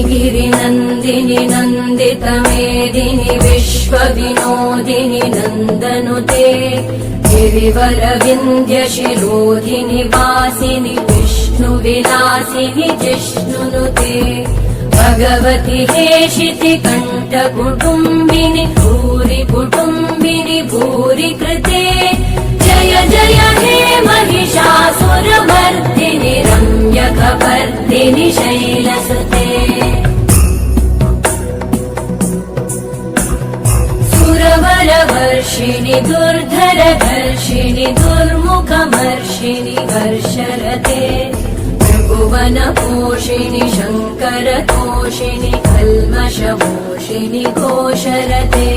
गिरिनन्दिनि नन्दितमेदिनि विश्वविनोदिनि नन्दनुते गिरिवरविन्द्यशिरोधिनि वासिनि विष्णुविलासिनि जिष्णुनुते भगवति हेशिति कण्ठकुटुम्बिनि भूरि कुटुम्बिनि भूरि कृते जय जय हे महिषासुरमर्दिनि रम्यकपर्दिनि शैलसुते सुरवरवर्षिणि दुर्धरधर्षिणि दुर्मुखमर्षिणि हर्षरते त्रिभुवनपोषिणि शङ्करतोषिणि कल्मषमोषिणि घोषरते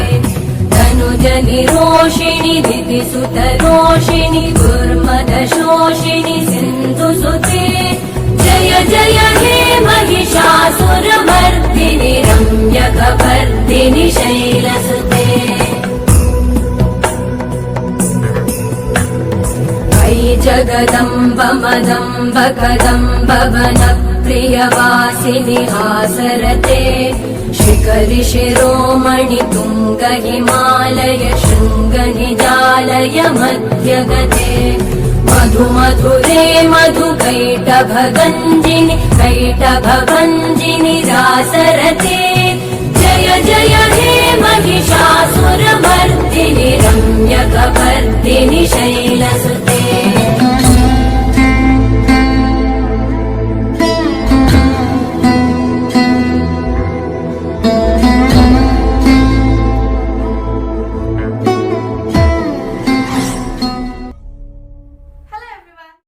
तनुजनिरोषिणि दितिसुतरोषिणि दुर्मदशोषिणि सिन्धुसुते जय जय हे महिषासुरमर्दिनि रम्यकपर्दिनि शैलसुते अयि जगदम्ब मदम्ब कदम्ब वनप्रियवासिनि हासरते शिखरि शिरोमणि तुङ्ग हिमालय शृङ्ग निजालय मध्यगते मधु मधुरे मधु कैटभगञ्जिनि कैटभभञ्जिनि रासरते जय जय हे महिषासुरमर्दिनि रम्यकपर्दिनि शैलसुते